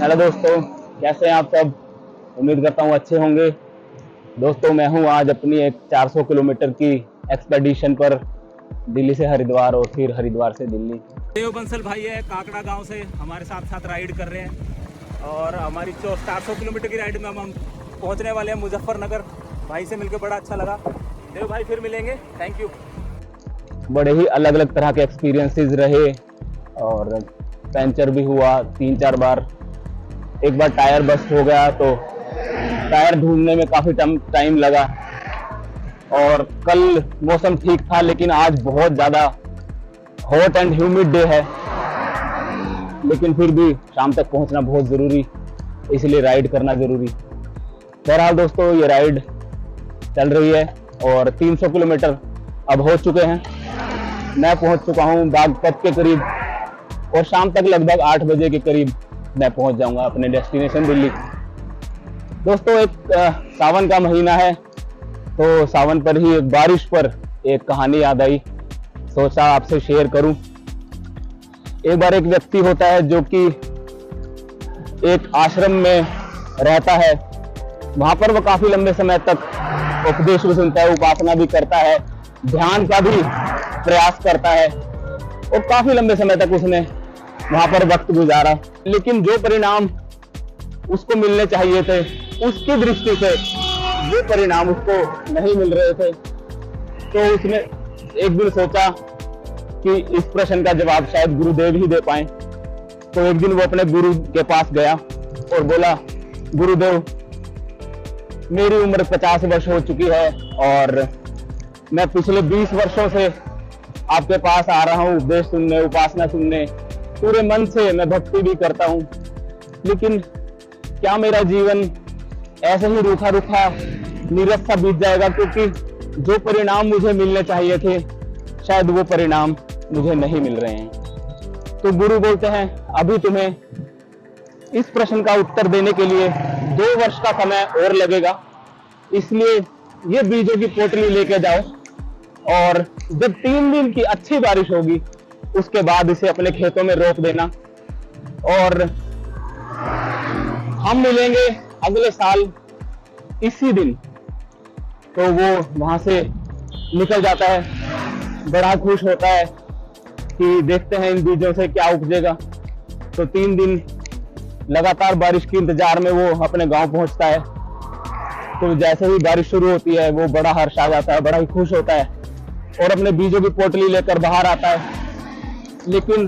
Hello दोस्तों, कैसे हैं आप सब। उम्मीद करता हूँ अच्छे होंगे। दोस्तों, मैं हूँ आज अपनी एक 400 किलोमीटर की एक्सपेडिशन पर, दिल्ली से हरिद्वार और फिर हरिद्वार से दिल्ली। देव बंसल भाई है काकड़ा गांव से, हमारे साथ साथ राइड कर रहे हैं और हमारी 400 किलोमीटर की राइड में हम पहुंचने वाले हैं मुजफ्फरनगर। भाई से मिलकर बड़ा अच्छा लगा। देव भाई फिर मिलेंगे, थैंक यू। बड़े ही अलग अलग तरह के एक्सपीरियंसेस रहे और पंचर भी हुआ 3-4 बार। एक बार टायर बस्ट हो गया तो टायर ढूंढने में काफी टाइम लगा। और कल मौसम ठीक था, लेकिन आज बहुत ज्यादा हॉट एंड ह्यूमिड डे है। लेकिन फिर भी शाम तक पहुंचना बहुत जरूरी, इसलिए राइड करना जरूरी। बहरहाल दोस्तों, ये राइड चल रही है और 300 किलोमीटर अब हो चुके हैं। मैं पहुंच चुका हूं बागपत के करीब और शाम तक लगभग 8 बजे के करीब मैं पहुंच जाऊंगा अपने डेस्टिनेशन दिल्ली। दोस्तों, एक सावन का महीना है, तो सावन पर ही एक बारिश पर एक कहानी याद आई, सोचा आपसे शेयर करूं। एक बार एक व्यक्ति होता है जो कि एक आश्रम में रहता है। वहां पर वो काफी लंबे समय तक उपदेश भी सुनता है, उपासना भी करता है, ध्यान का भी प्रयास करता है और काफी लंबे समय तक उसने वहां पर वक्त गुजारा। लेकिन जो परिणाम उसको मिलने चाहिए थे, उसकी दृष्टि से वो परिणाम उसको नहीं मिल रहे थे। तो उसने एक दिन सोचा कि इस प्रश्न का जवाब शायद गुरुदेव ही दे पाए। तो एक दिन वो अपने गुरु के पास गया और बोला, गुरुदेव, मेरी उम्र 50 वर्ष हो चुकी है और मैं पिछले 20 वर्षों से आपके पास आ रहा हूँ उपदेश सुनने, उपासना सुनने, पूरे मन से मैं भक्ति भी करता हूँ। लेकिन क्या मेरा जीवन ऐसे ही रूखा रूखा नीरस सा बीत जाएगा, क्योंकि जो परिणाम मुझे मिलने चाहिए थे शायद वो परिणाम मुझे नहीं मिल रहे हैं। तो गुरु बोलते हैं, अभी तुम्हें इस प्रश्न का उत्तर देने के लिए 2 वर्ष का समय और लगेगा, इसलिए ये बीजों की पोटली लेके जाओ और जब 3 दिन की अच्छी बारिश होगी उसके बाद इसे अपने खेतों में रोप देना और हम मिलेंगे अगले साल इसी दिन। तो वो वहां से निकल जाता है, बड़ा खुश होता है कि देखते हैं इन बीजों से क्या उपजेगा। तो 3 दिन लगातार बारिश के इंतजार में वो अपने गांव पहुंचता है। तो जैसे ही बारिश शुरू होती है वो बड़ा हर्ष आ जाता है, बड़ा ही खुश होता है और अपने बीजों की पोटली लेकर बाहर आता है। लेकिन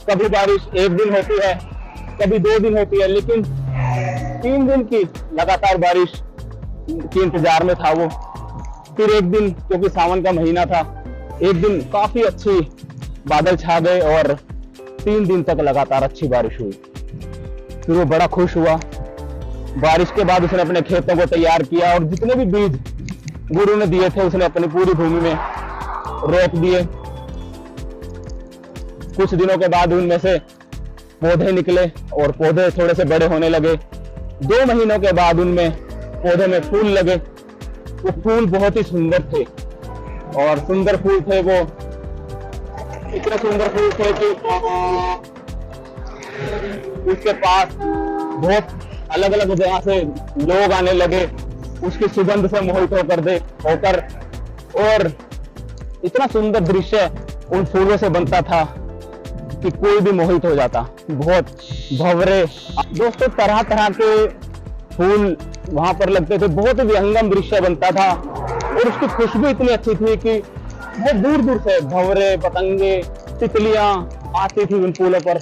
कभी बारिश 1 दिन होती है, कभी 2 दिन होती है, लेकिन 3 दिन की लगातार बारिश के इंतजार में था वो। फिर एक दिन, क्योंकि सावन का महीना था, एक दिन काफी अच्छी बादल छा गए और 3 दिन तक लगातार अच्छी बारिश हुई। फिर वो बड़ा खुश हुआ। बारिश के बाद उसने अपने खेतों को तैयार किया और जितने भी बीज गुरु ने दिए थे उसने अपनी पूरी भूमि में रोप दिए। कुछ दिनों के बाद उनमें से पौधे निकले और पौधे थोड़े से बड़े होने लगे। 2 महीनों के बाद उनमें पौधे में फूल लगे। वो फूल बहुत ही सुंदर थे और सुंदर फूल थे, वो इतने सुंदर फूल थे कि उसके पास बहुत अलग अलग जगह से लोग आने लगे उसकी सुगंध से मोहित होकर और इतना सुंदर दृश्य उन फूलों से बनता था कि कोई भी मोहित हो जाता। बहुत भंवरे दोस्तों, तरह तरह के फूल वहां पर लगते थे, बहुत ही विहंगम दृश्य बनता था और उसकी खुशबू इतनी अच्छी थी कि बहुत दूर दूर से भंवरे, पतंगे, तितलियां आती थी उन फूलों पर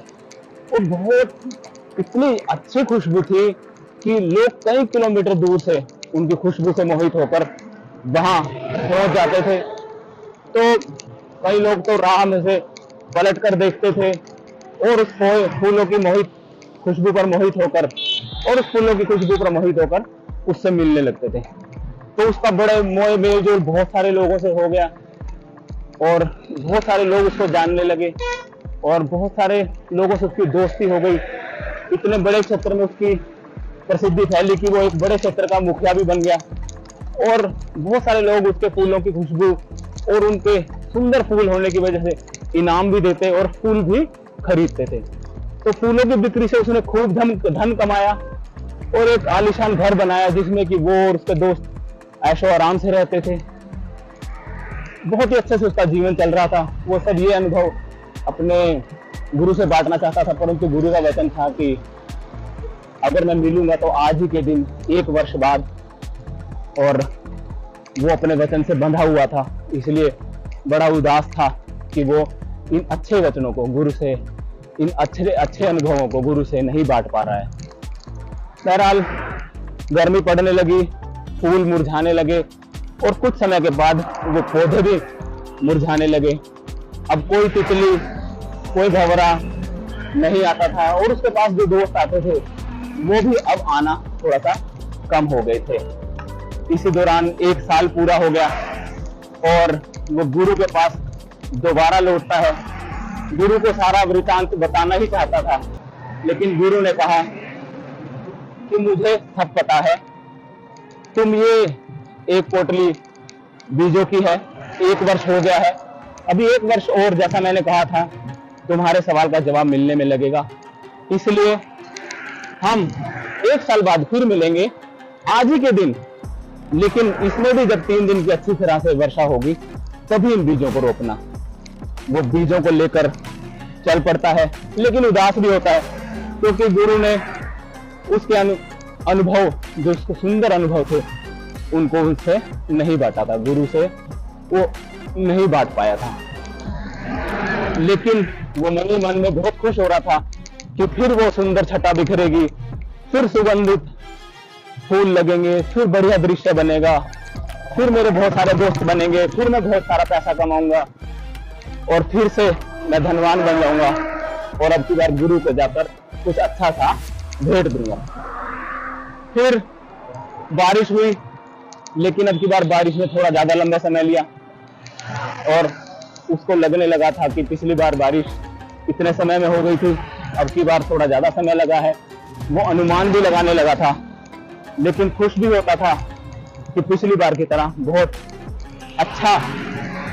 और बहुत इतनी अच्छी खुशबू थी कि लोग कई किलोमीटर दूर से उनकी खुशबू से मोहित होकर वहां पहुंच जाते थे। तो कई लोग तो राह में से पलट कर देखते थे और उस फूलों की खुशबू पर मोहित होकर और उस फूलों की खुशबू पर मोहित होकर उससे मिलने लगते थे। तो उसका बड़े मोह मेलजोल बहुत सारे लोगों से हो गया और बहुत सारे लोग उसको जानने लगे और बहुत सारे लोगों से उसकी दोस्ती हो गई। इतने बड़े क्षेत्र में उसकी प्रसिद्धि फैली कि वो एक बड़े क्षेत्र का मुखिया भी बन गया और बहुत सारे लोग उसके फूलों की खुशबू और उनके सुंदर फूल होने की वजह से इनाम भी देते और फूल भी खरीदते थे। तो फूलों की बिक्री से उसने खूब धन कमाया और एक आलीशान घर बनाया जिसमें कि वो और उसके दोस्त ऐशो आराम से रहते थे। बहुत ही अच्छे से उसका जीवन चल रहा था। वो सब ये अनुभव अपने गुरु से बांटना चाहता था, परंतु गुरु का वचन था कि अगर मैं मिलूंगा तो आज ही के दिन 1 वर्ष बाद, और वो अपने वचन से बंधा हुआ था, इसलिए बड़ा उदास था कि वो इन अच्छे वचनों को गुरु से, इन अच्छे अनुभवों को गुरु से नहीं बांट पा रहा है। बहरहाल गर्मी पड़ने लगी, फूल मुरझाने लगे और कुछ समय के बाद वो पौधे भी मुरझाने लगे। अब कोई तितली, कोई भंवरा नहीं आता था और उसके पास जो दोस्त आते थे वो भी अब आना थोड़ा सा कम हो गए थे। इसी दौरान 1 साल पूरा हो गया और वो गुरु के पास दोबारा लौटता है। गुरु को सारा वृतांत बताना ही चाहता था, लेकिन गुरु ने कहा कि मुझे सब पता है, तुम ये एक पोटली बीजों की है, 1 वर्ष हो गया है, अभी 1 वर्ष और, जैसा मैंने कहा था, तुम्हारे सवाल का जवाब मिलने में लगेगा, इसलिए हम 1 साल बाद फिर मिलेंगे आज ही के दिन। लेकिन इसमें भी जब 3 दिन की अच्छी तरह से वर्षा होगी तभी इन बीजों को रोपना। वो बीजों को लेकर चल पड़ता है, लेकिन उदास भी होता है क्योंकि गुरु ने उसके अनुभव, जो उसके सुंदर अनुभव थे, उनको उससे नहीं बांटा था, गुरु से वो नहीं बांट पाया था। लेकिन वो मन ही मन में बहुत खुश हो रहा था कि फिर वो सुंदर छटा बिखरेगी, फिर सुगंधित फूल लगेंगे, फिर बढ़िया दृश्य बनेगा, फिर मेरे बहुत सारे दोस्त बनेंगे, फिर मैं बहुत सारा पैसा कमाऊंगा और फिर से मैं धनवान बन जाऊंगा और अब की बार गुरु को जाकर कुछ अच्छा सा भेंट दूंगा। फिर बारिश हुई, लेकिन अब की बार बारिश में थोड़ा ज्यादा लंबा समय लिया और उसको लगने लगा था कि पिछली बार बारिश इतने समय में हो गई थी, अब की बार थोड़ा ज्यादा समय लगा है। वो अनुमान भी लगाने लगा था, लेकिन खुश भी होता था कि पिछली बार की तरह बहुत अच्छा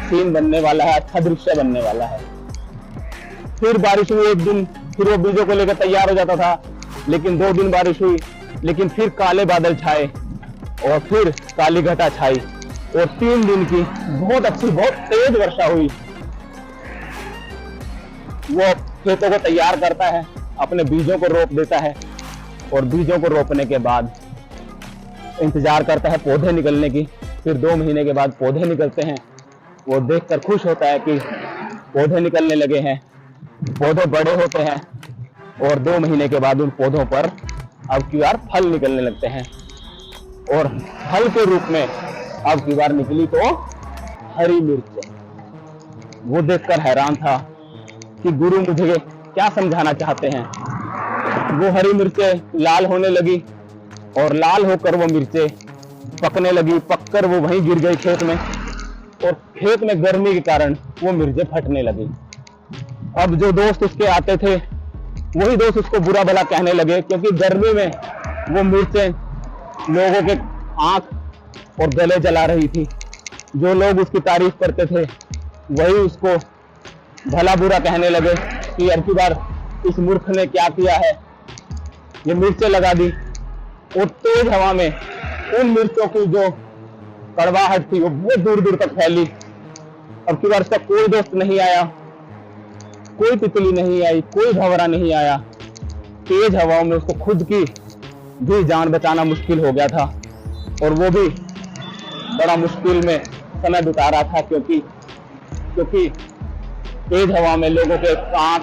सीन बनने वाला है, अच्छा दृश्य बनने वाला है। फिर बारिश हुई 1 दिन, फिर वो बीजों को लेकर तैयार हो जाता था, लेकिन 2 दिन बारिश हुई, लेकिन फिर काले बादल छाए और फिर काली घटा छाई और 3 दिन की बहुत अच्छी, बहुत तेज वर्षा हुई। वो खेतों को तैयार करता है, अपने बीजों को रोप देता है और बीजों को रोपने के बाद इंतजार करता है पौधे निकलने की। फिर 2 महीने के बाद पौधे निकलते हैं। वो देखकर खुश होता है कि पौधे निकलने लगे हैं, पौधे बड़े होते हैं और 2 महीने के बाद उन पौधों पर अब की बार फल निकलने लगते हैं और फल के रूप में अब की बार निकली तो हरी मिर्च। वो देखकर हैरान था कि गुरु मुझे क्या समझाना चाहते हैं। वो हरी मिर्चें लाल होने लगी और लाल होकर वो मिर्चें पकने लगी, पककर वो वहीं गिर गई खेत में और खेत में गर्मी के कारण वो मिर्चें फटने लगी। अब जो दोस्त उसके आते थे वही दोस्त उसको बुरा भला कहने लगे, क्योंकि गर्मी में वो मिर्चें लोगों के आंख और गले जला रही थी। जो लोग उसकी तारीफ करते थे वही उसको भला बुरा कहने लगे कि अब की बार इस मूर्ख ने क्या किया है, ये मिर्चें लगा दी। और तेज हवा में उन मिर्चों की जो कड़वाहट थी वो बहुत दूर दूर तक फैली। अब की बार उसका कोई दोस्त नहीं आया, कोई तितली नहीं आई, कोई भंवरा नहीं आया। तेज हवाओं में उसको खुद की भी जान बचाना मुश्किल हो गया था और वो भी बड़ा मुश्किल में समय बिता रहा था, क्योंकि तेज हवा में लोगों के कांख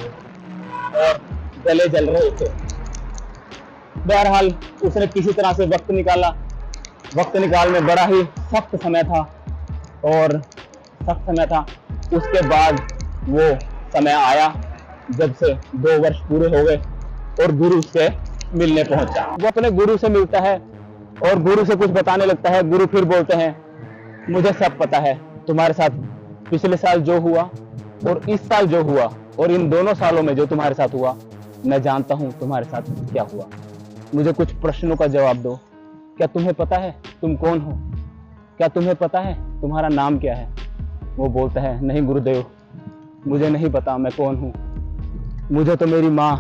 और गले जल रहे थे। बहरहाल उसने किसी तरह से वक्त निकाला। वक्त निकालने बड़ा ही सख्त समय था और सख्त समय था। उसके बाद वो समय आया जब से 2 वर्ष पूरे हो गए और गुरु से मिलने पहुंचा। वो अपने गुरु से मिलता है और गुरु से कुछ बताने लगता है। गुरु फिर बोलते हैं, मुझे सब पता है, तुम्हारे साथ पिछले साल जो हुआ और इस साल जो हुआ और इन दोनों सालों में जो तुम्हारे साथ हुआ, मैं जानता हूं तुम्हारे साथ क्या हुआ। मुझे कुछ प्रश्नों का जवाब दो। क्या तुम्हें पता है तुम कौन हो? क्या तुम्हें पता है तुम्हारा नाम क्या है? वो बोलता है, नहीं गुरुदेव, मुझे नहीं पता मैं कौन हूँ। मुझे तो मेरी माँ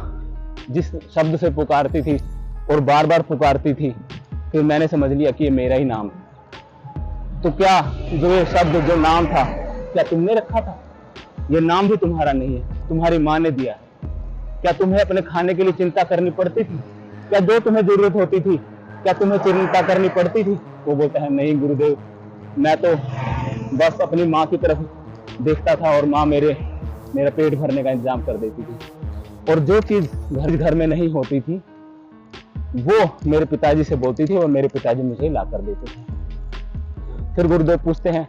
जिस शब्द से पुकारती थी और बार बार पुकारती थी, फिर मैंने समझ लिया कि ये मेरा ही नाम है। तो क्या जो ये शब्द, जो नाम था, क्या तुमने रखा था? ये नाम भी तुम्हारा नहीं है, तुम्हारी माँ ने दिया है। क्या तुम्हें अपने खाने के लिए चिंता करनी पड़ती थी? क्या जो तुम्हें जरूरत होती थी, क्या तुम्हें चिंता करनी पड़ती थी? वो बोलता है, नहीं गुरुदेव, मैं तो बस अपनी माँ की तरफ देखता था और माँ मेरा पेट भरने का इंतजाम कर देती थी। और जो चीज घर में नहीं होती थी वो मेरे पिताजी से बोलती थी और मेरे पिताजी मुझे ला कर देते थे। फिर गुरुदेव पूछते हैं,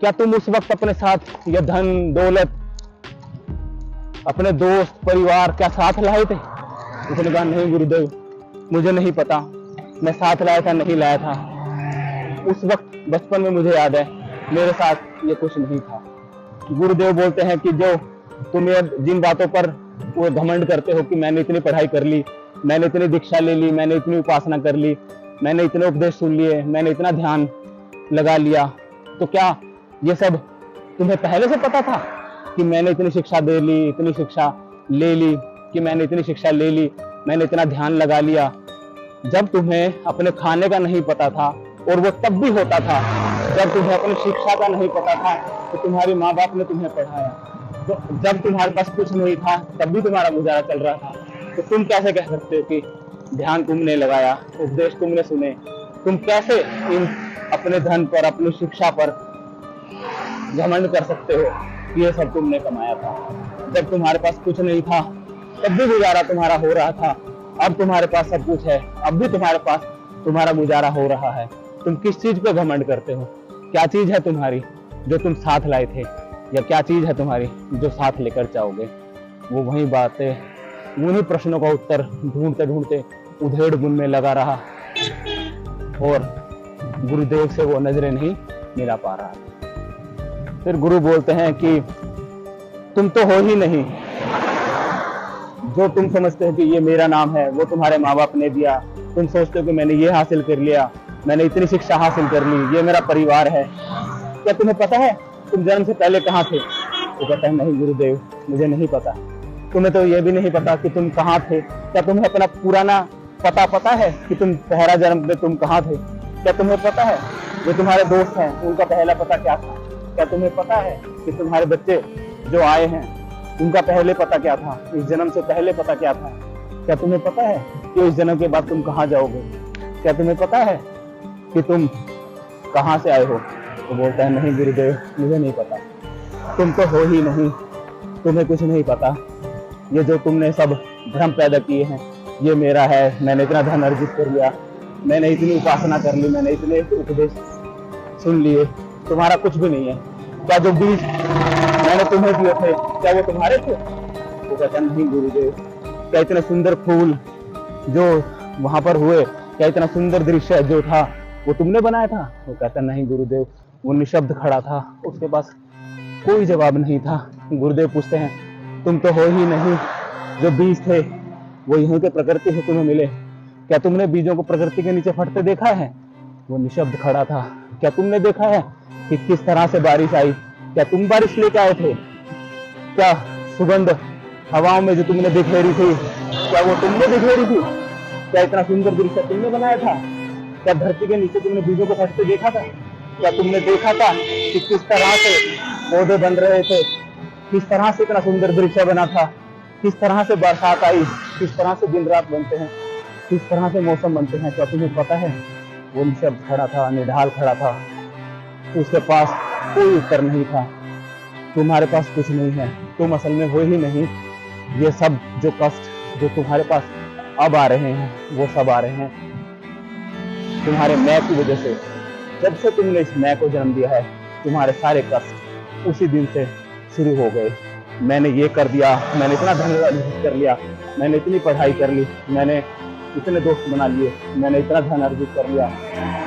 क्या तुम उस वक्त अपने साथ यह धन दौलत, अपने दोस्त परिवार क्या साथ लाए थे? उसने कहा, नहीं गुरुदेव, मुझे नहीं पता मैं साथ लाया था नहीं लाया था। उस वक्त बचपन में मुझे याद है मेरे साथ ये कुछ नहीं था। गुरुदेव बोलते हैं कि जो तुम ये जिन बातों पर वो घमंड करते हो कि मैंने इतनी पढ़ाई कर ली, मैंने इतनी दीक्षा ले ली, मैंने इतनी उपासना कर ली, मैंने इतने उपदेश सुन लिए, मैंने इतना ध्यान लगा लिया, तो क्या ये सब तुम्हें पहले से पता था कि मैंने इतनी शिक्षा दे ली, इतनी शिक्षा ले ली, कि मैंने इतनी शिक्षा ले ली, मैंने इतना ध्यान लगा लिया? जब तुम्हें अपने खाने का नहीं पता था, और वो तब भी होता था जब तुम्हें अपनी शिक्षा का नहीं पता था, तो तुम्हारे माँ बाप ने तुम्हें पढ़ाया। तो जब तुम्हारे पास कुछ नहीं था तब भी तुम्हारा गुजारा चल रहा था, तो तुम कैसे कह सकते हो कि ध्यान तुमने लगाया, उपदेश तुमने सुने? तुम कैसे इन अपने धन पर, अपनी शिक्षा पर घमंड कर सकते हो कि ये सब तुमने कमाया था? जब तुम्हारे पास कुछ नहीं था तब भी गुजारा तुम्हारा हो रहा था, अब तुम्हारे पास सब कुछ है, अब भी तुम्हारे पास तुम्हारा गुजारा हो रहा है। तुम किस चीज पे घमंड करते हो? क्या चीज है तुम्हारी जो तुम साथ लाए थे, या क्या चीज है तुम्हारी जो साथ लेकर जाओगे? वो वही बात है, उन्हीं प्रश्नों का उत्तर ढूंढते ढूंढते उधेड़ बुन में लगा रहा और गुरुदेव से वो नजरें नहीं मिला पा रहा। फिर गुरु बोलते हैं कि तुम तो हो ही नहीं, जो तुम समझते हो कि ये मेरा नाम है वो तुम्हारे माँ बाप ने दिया। तुम सोचते हो कि मैंने ये हासिल कर लिया, मैंने इतनी शिक्षा हासिल कर ली, ये मेरा परिवार है। क्या तुम्हें पता है तुम जन्म से पहले कहाँ थे? वो कहता है, नहीं गुरुदेव, मुझे नहीं पता। तुम्हें तो ये भी नहीं पता कि तुम कहाँ थे। क्या तुम्हें अपना पुराना पता है कि तुम पहला जन्म में तुम कहाँ थे? क्या तुम्हें पता है जो तुम्हारे दोस्त हैं उनका पहला पता क्या था? क्या तुम्हें पता है कि तुम्हारे बच्चे जो आए हैं उनका पहले पता क्या था, इस जन्म से पहले पता क्या था? क्या तुम्हें पता है कि इस जन्म के बाद तुम कहाँ जाओगे? क्या तुम्हें पता है कि तुम कहाँ से आए हो? तो बोलता है, नहीं गुरुदेव, मुझे नहीं पता। तुम तो हो ही नहीं, तुम्हें कुछ नहीं पता। ये जो तुमने सब भ्रम पैदा किए हैं ये मेरा है, मैंने इतना धन अर्जित कर लिया, मैंने इतनी उपासना कर ली, मैंने इतने उपदेश सुन लिए, तुम्हारा कुछ भी नहीं है। क्या जो बीज मैंने तुम्हें दिए थे क्या वो तुम्हारे थे? वो कहता नहीं गुरुदेव। क्या इतने सुंदर फूल जो वहां पर हुए, क्या इतना सुंदर दृश्य जो था वो तुमने बनाया था? वो कहता नहीं गुरुदेव। वो निशब्द खड़ा था, उसके पास कोई जवाब नहीं था। गुरुदेव पूछते हैं, तुम तो हो ही नहीं, जो बीज थे वो यहीं के प्रकृति से तुम्हें मिले। क्या तुमने बीजों को प्रकृति के नीचे फटते देखा है? वो निशब्द खड़ा था। क्या तुमने देखा है कि किस तरह से बारिश आई? क्या तुम बारिश लेके आए थे? क्या सुगंध हवाओं में जो तुमने बिखेरी थी क्या वो तुमने बिखेरी थी? क्या इतना सुंदर दृश्य तुमने बनाया था? क्या धरती के नीचे तुमने बीजों को फटते देखा था? क्या तुमने देखा था कि किस तरह से पौधे बन रहे थे, किस तरह से इतना सुंदर दृश्य बना था, किस तरह से बरसात आई, किस तरह से दिन रात बनते हैं, किस तरह से मौसम बनते हैं? क्या तुम्हें पता है? वो निशब्द खड़ा था, निढाल खड़ा था, उसके पास कोई उत्तर नहीं था। तुम्हारे पास कुछ नहीं है, तुम असल में हो ही नहीं। ये सब जो कष्ट जो तुम्हारे पास अब आ रहे हैं वो सब आ रहे हैं तुम्हारे मैं की वजह से। जब से तुमने इस मैं को जन्म दिया है तुम्हारे सारे कष्ट उसी दिन से शुरू हो गए। मैंने ये कर दिया, मैंने इतना धन अर्जित कर लिया, मैंने इतनी पढ़ाई कर ली, मैंने इतने दोस्त बना लिए, मैंने इतना धन अर्जित कर लिया,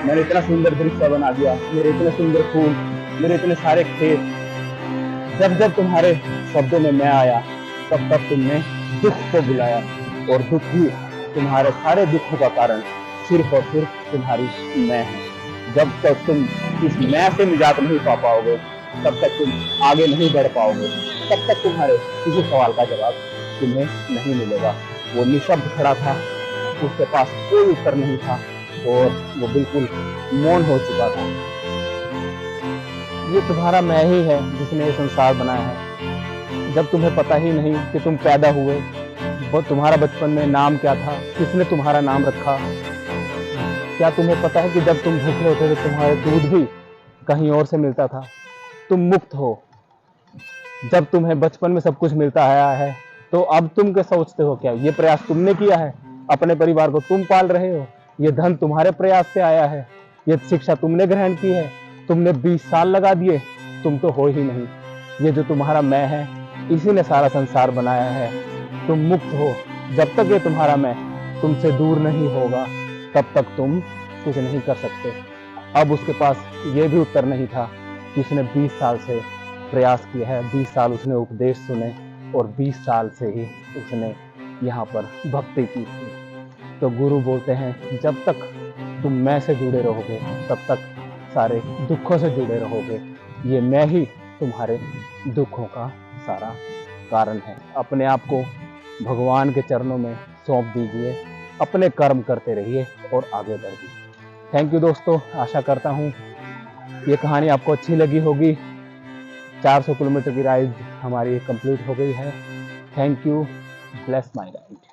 मैंने इतना सुंदर दृश्य बना दिया, मेरे इतने सुंदर फूल, मेरे इतने सारे खेत। जब जब तुम्हारे शब्दों में मैं आया तब तब तुमने दुख को बुलाया, और दुख ही तुम्हारे सारे दुखों का कारण सिर्फ और सिर्फ तुम्हारी मैं है। जब तक तुम इस मैं से निजात नहीं पा पाओगे तब तक तुम आगे नहीं बढ़ पाओगे, तब तक तुम्हारे किसी सवाल का जवाब तुम्हें नहीं मिलेगा। वो निशब्द खड़ा था, उसके पास कोई उत्तर नहीं था और वो बिल्कुल मौन हो चुका था। ये तुम्हारा मैं ही है जिसने ये संसार बनाया है। जब तुम्हें पता ही नहीं कि तुम पैदा हुए, वो तुम्हारा बचपन में नाम क्या था, किसने तुम्हारा नाम रखा। क्या तुम्हें पता है कि जब तुम भूखे होते थे तुम्हारे दूध भी कहीं और से मिलता था। तुम मुक्त हो। जब तुम्हें बचपन में सब कुछ मिलता आया है तो अब तुम क्या सोचते हो? क्या ये प्रयास तुमने किया है? अपने परिवार को तुम पाल रहे हो, ये धन तुम्हारे प्रयास से आया है, ये शिक्षा तुमने ग्रहण की है, तुमने 20 साल लगा दिए, तुम तो हो ही नहीं। ये जो तुम्हारा मैं है, इसी ने सारा संसार बनाया है। तुम मुक्त हो। जब तक ये तुम्हारा मैं तुमसे दूर नहीं होगा तब तक तुम कुछ नहीं कर सकते। अब उसके पास ये भी उत्तर नहीं था कि उसने 20 साल से प्रयास किया है, 20 साल उसने उपदेश सुने और 20 साल से ही उसने यहाँ पर भक्ति की थी। तो गुरु बोलते हैं जब तक तुम मैं से जुड़े रहोगे तब तक सारे दुखों से जुड़े रहोगे। ये मैं ही तुम्हारे दुखों का सारा कारण है। अपने आप को भगवान के चरणों में सौंप दीजिए, अपने कर्म करते रहिए और आगे बढ़िए। थैंक यू दोस्तों, आशा करता हूँ ये कहानी आपको अच्छी लगी होगी। 400 किलोमीटर की राइड हमारी कंप्लीट हो गई है। Thank you, bless my ride.